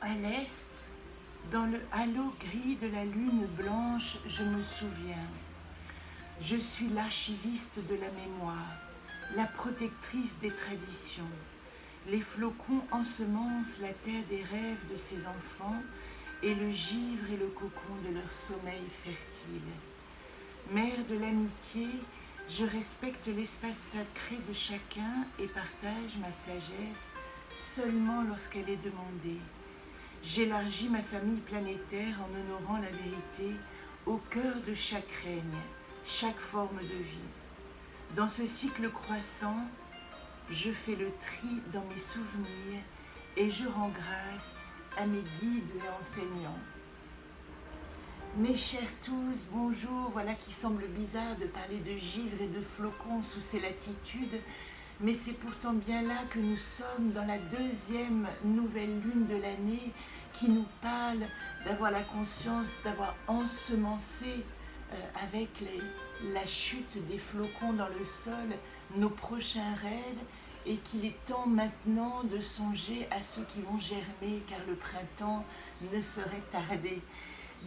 À l'est, dans le halo gris de la lune blanche, je me souviens. Je suis l'archiviste de la mémoire, la protectrice des traditions. Les flocons ensemencent la terre des rêves de ces enfants et le givre et le cocon de leur sommeil fertile. Mère de l'amitié, je respecte l'espace sacré de chacun et partage ma sagesse seulement lorsqu'elle est demandée. J'élargis ma famille planétaire en honorant la vérité au cœur de chaque règne, chaque forme de vie. Dans ce cycle croissant, je fais le tri dans mes souvenirs et je rends grâce à mes guides et enseignants. Mes chers tous, bonjour. Voilà qui semble bizarre de parler de givre et de flocons sous ces latitudes, mais c'est pourtant bien là que nous sommes dans la deuxième nouvelle lune de l'année qui nous parle d'avoir la conscience d'avoir ensemencé avec la chute des flocons dans le sol nos prochains rêves et qu'il est temps maintenant de songer à ceux qui vont germer car le printemps ne saurait tarder.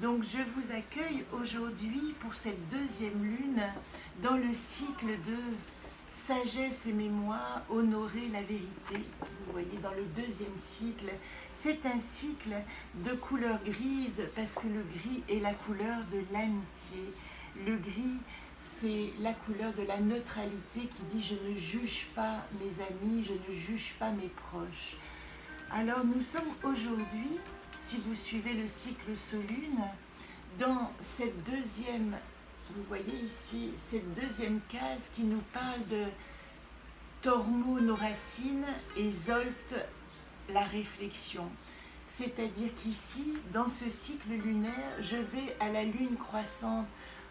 Donc je vous accueille aujourd'hui pour cette deuxième lune dans le cycle de sagesse et mémoire, honorer la vérité. Vous voyez, dans le deuxième cycle, c'est un cycle de couleur grise parce que le gris est la couleur de l'amitié. Le gris, c'est la couleur de la neutralité qui dit je ne juge pas mes amis, je ne juge pas mes proches. Alors nous sommes aujourd'hui, si vous suivez le cycle Solune, dans cette deuxième, vous voyez ici, cette deuxième case qui nous parle de Tormo, nos racines, et Zolt, la réflexion. C'est-à-dire qu'ici, dans ce cycle lunaire, je vais à la lune croissante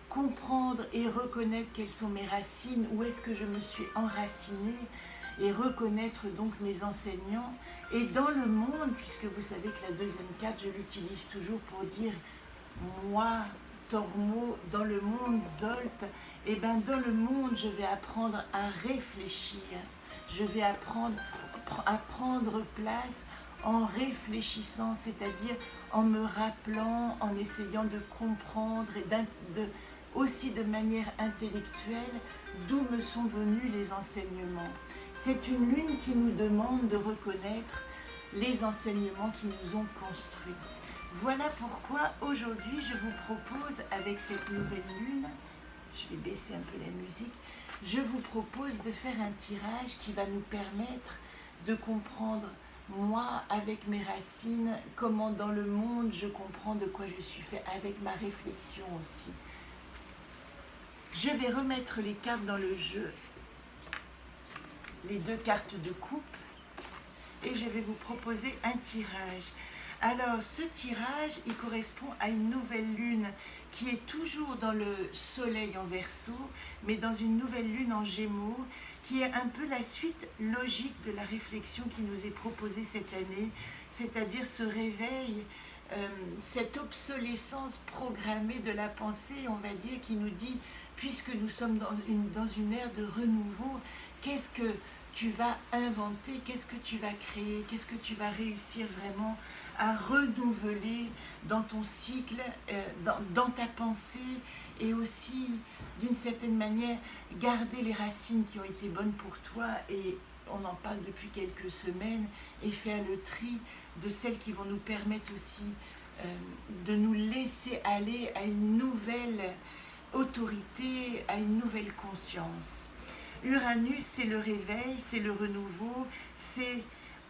comprendre et reconnaître quelles sont mes racines, où est-ce que je me suis enracinée, et reconnaître donc mes enseignants. Et dans le monde, puisque vous savez que la deuxième carte, je l'utilise toujours pour dire moi, Tormo, dans le monde, Zolt, et bien dans le monde, je vais apprendre à réfléchir. Je vais apprendre à prendre place en réfléchissant, c'est-à-dire en me rappelant, en essayant de comprendre et aussi de manière intellectuelle d'où me sont venus les enseignements. C'est une lune qui nous demande de reconnaître les enseignements qui nous ont construits. Voilà pourquoi aujourd'hui je vous propose, avec cette nouvelle lune, je vais baisser un peu la musique, je vous propose de faire un tirage qui va nous permettre de comprendre, moi, avec mes racines, comment dans le monde je comprends de quoi je suis fait, avec ma réflexion aussi. Je vais remettre les cartes dans le jeu, les deux cartes de coupe, et je vais vous proposer un tirage. Alors, ce tirage, il correspond à une nouvelle lune qui est toujours dans le soleil en Verseau, mais dans une nouvelle lune en Gémeaux, qui est un peu la suite logique de la réflexion qui nous est proposée cette année, c'est-à-dire ce réveil, cette obsolescence programmée de la pensée, on va dire, qui nous dit, puisque nous sommes dans une ère de renouveau, qu'est-ce que tu vas inventer, qu'est-ce que tu vas créer, qu'est-ce que tu vas réussir vraiment à renouveler dans ton cycle, dans ta pensée, et aussi d'une certaine manière garder les racines qui ont été bonnes pour toi, et on en parle depuis quelques semaines, et faire le tri de celles qui vont nous permettre aussi de nous laisser aller à une nouvelle autorité, à une nouvelle conscience. Uranus, c'est le réveil, c'est le renouveau, c'est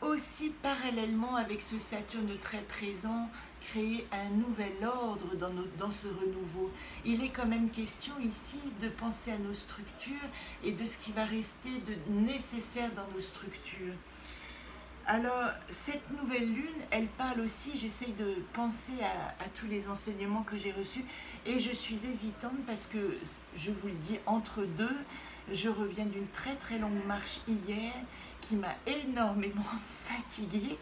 aussi parallèlement avec ce Saturne très présent, créer un nouvel ordre dans ce renouveau. Il est quand même question ici de penser à nos structures et de ce qui va rester de nécessaire dans nos structures. Alors, cette nouvelle lune, elle parle aussi, j'essaye de penser à tous les enseignements que j'ai reçus, et je suis hésitante parce que, je vous le dis, entre deux, je reviens d'une très très longue marche hier qui m'a énormément fatiguée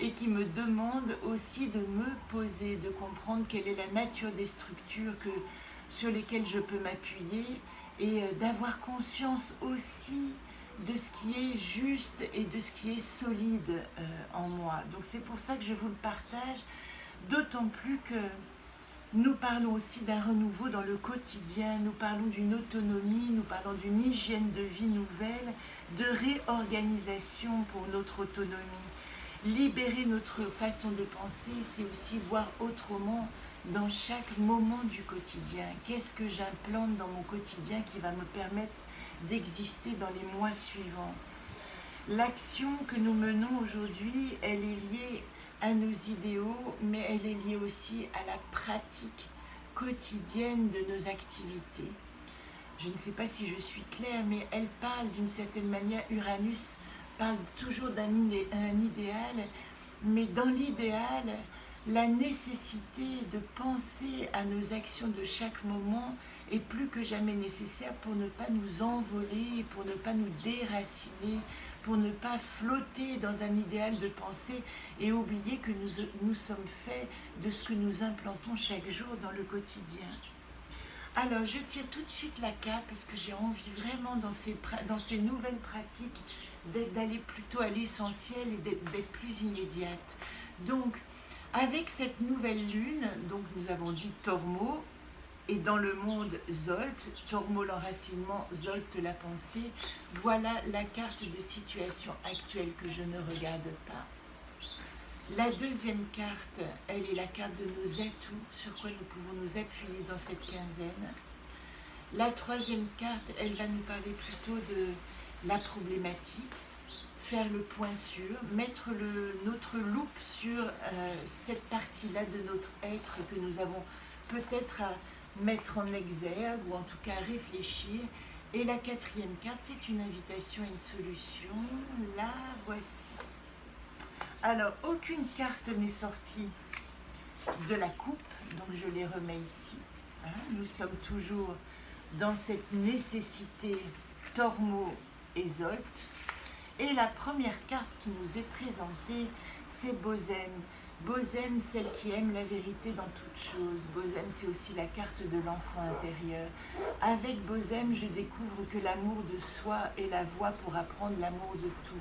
et qui me demande aussi de me poser, de comprendre quelle est la nature des structures sur lesquelles je peux m'appuyer, et d'avoir conscience aussi de ce qui est juste et de ce qui est solide en moi. Donc c'est pour ça que je vous le partage, d'autant plus que nous parlons aussi d'un renouveau dans le quotidien, nous parlons d'une autonomie, nous parlons d'une hygiène de vie nouvelle, de réorganisation pour notre autonomie. Libérer notre façon de penser, c'est aussi voir autrement dans chaque moment du quotidien. Qu'est-ce que j'implante dans mon quotidien qui va me permettre d'exister dans les mois suivants? L'action que nous menons aujourd'hui, elle est liée à nos idéaux, mais elle est liée aussi à la pratique quotidienne de nos activités. Je ne sais pas si je suis claire, mais elle parle d'une certaine manière, Uranus parle toujours d'un idéal, mais dans l'idéal, la nécessité de penser à nos actions de chaque moment est plus que jamais nécessaire pour ne pas nous envoler, pour ne pas nous déraciner, pour ne pas flotter dans un idéal de pensée et oublier que nous sommes faits de ce que nous implantons chaque jour dans le quotidien. Alors, je tire tout de suite la carte parce que j'ai envie vraiment dans ces nouvelles pratiques d'aller plutôt à l'essentiel et d'être plus immédiate. Donc, avec cette nouvelle lune, donc nous avons dit Tormo, et dans le monde Zolt, Tormo l'enracinement, Zolt la pensée, voilà la carte de situation actuelle que je ne regarde pas. La deuxième carte, elle est la carte de nos atouts, sur quoi nous pouvons nous appuyer dans cette quinzaine. La troisième carte, elle va nous parler plutôt de la problématique, faire le point sur, mettre notre loupe sur cette partie-là de notre être que nous avons peut-être à mettre en exergue ou en tout cas à réfléchir. Et la quatrième carte, c'est une invitation à une solution. La voici. Alors, aucune carte n'est sortie de la coupe, donc je les remets ici. Nous sommes toujours dans cette nécessité Tormo et Zolt. Et la première carte qui nous est présentée, c'est Bozem. Bozem, celle qui aime la vérité dans toute chose. Bozem, c'est aussi la carte de l'enfant intérieur. Avec Bozem, je découvre que l'amour de soi est la voie pour apprendre l'amour de tout.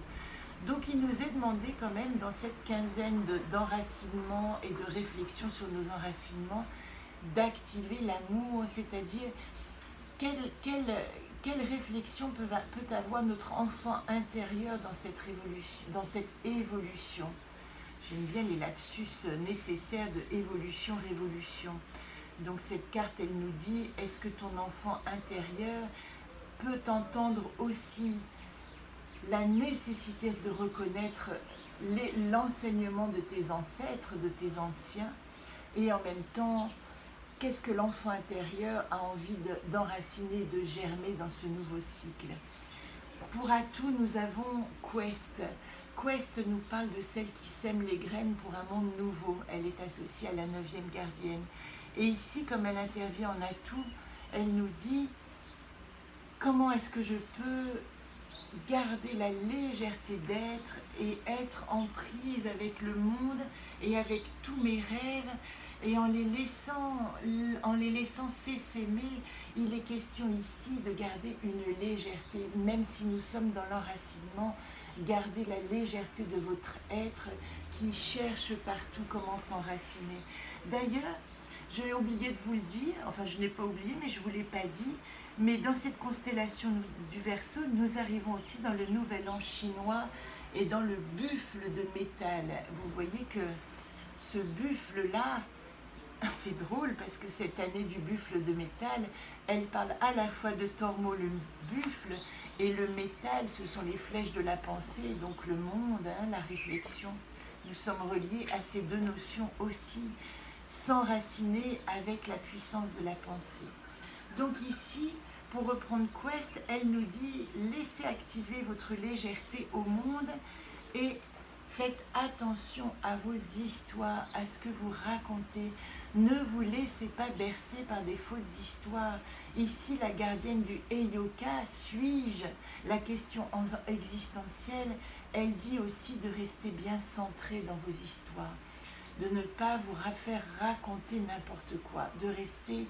Donc il nous est demandé quand même dans cette quinzaine d'enracinement et de réflexion sur nos enracinements d'activer l'amour, c'est-à-dire quelle réflexion peut avoir notre enfant intérieur dans cette évolution. J'aime bien les lapsus nécessaires de évolution-révolution. Donc cette carte, elle nous dit, est-ce que ton enfant intérieur peut entendre aussi la nécessité de reconnaître l'enseignement de tes ancêtres, de tes anciens, et en même temps, qu'est-ce que l'enfant intérieur a envie d'enraciner, de germer dans ce nouveau cycle. Pour Atout, nous avons Quest. Quest nous parle de celle qui sème les graines pour un monde nouveau. Elle est associée à la 9e gardienne. Et ici, comme elle intervient en Atout, elle nous dit comment est-ce que je peux garder la légèreté d'être et être en prise avec le monde et avec tous mes rêves, et en les laissant s'essaimer. Il est question ici de garder une légèreté, même si nous sommes dans l'enracinement. Gardez la légèreté de votre être qui cherche partout comment s'enraciner. D'ailleurs, j'ai oublié de vous le dire, enfin je n'ai pas oublié, mais je ne vous l'ai pas dit, mais dans cette constellation du Verseau, nous arrivons aussi dans le nouvel an chinois et dans le buffle de métal. Vous voyez que ce buffle-là, c'est drôle parce que cette année du buffle de métal, elle parle à la fois de Tormo, le buffle, et le métal, ce sont les flèches de la pensée, donc le monde, la réflexion. Nous sommes reliés à ces deux notions aussi, s'enraciner avec la puissance de la pensée. Donc ici, pour reprendre Quest, elle nous dit « Laissez activer votre légèreté au monde et faites attention à vos histoires, à ce que vous racontez. Ne vous laissez pas bercer par des fausses histoires. » Ici, la gardienne du Heyoka, suis-je? La question existentielle, elle dit aussi de rester bien centré dans vos histoires, de ne pas vous faire raconter n'importe quoi, de rester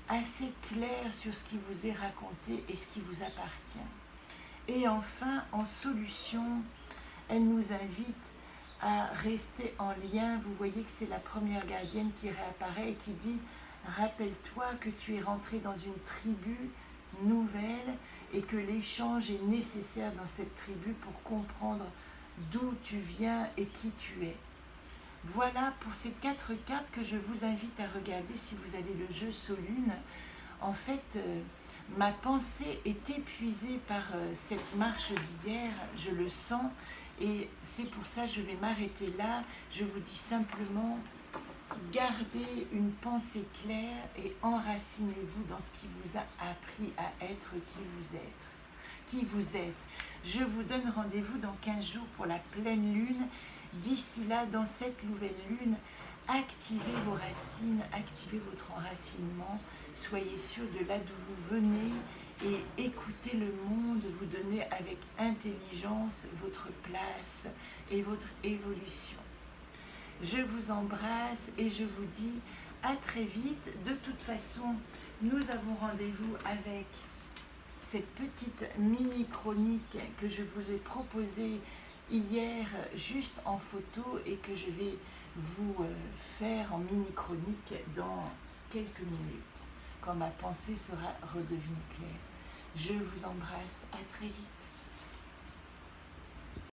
assez clair sur ce qui vous est raconté et ce qui vous appartient. Et enfin, en solution, elle nous invite à rester en lien. Vous voyez que c'est la première gardienne qui réapparaît et qui dit « Rappelle-toi que tu es rentré dans une tribu nouvelle et que l'échange est nécessaire dans cette tribu pour comprendre d'où tu viens et qui tu es. » Voilà pour ces 4 cartes que je vous invite à regarder si vous avez le jeu Solune. En fait, ma pensée est épuisée par cette marche d'hier, je le sens, et c'est pour ça que je vais m'arrêter là. Je vous dis simplement, gardez une pensée claire et enracinez-vous dans ce qui vous a appris à être qui vous êtes. Qui vous êtes. Je vous donne rendez-vous dans 15 jours pour la pleine lune. D'ici là, dans cette nouvelle lune, activez vos racines, activez votre enracinement, soyez sûr de là d'où vous venez et écoutez le monde vous donner avec intelligence votre place et votre évolution. Je vous embrasse et je vous dis à très vite. De toute façon, nous avons rendez-vous avec cette petite mini-chronique que je vous ai proposée hier juste en photo et que je vais vous faire en mini-chronique dans quelques minutes, quand ma pensée sera redevenue claire. Je vous embrasse, à très vite.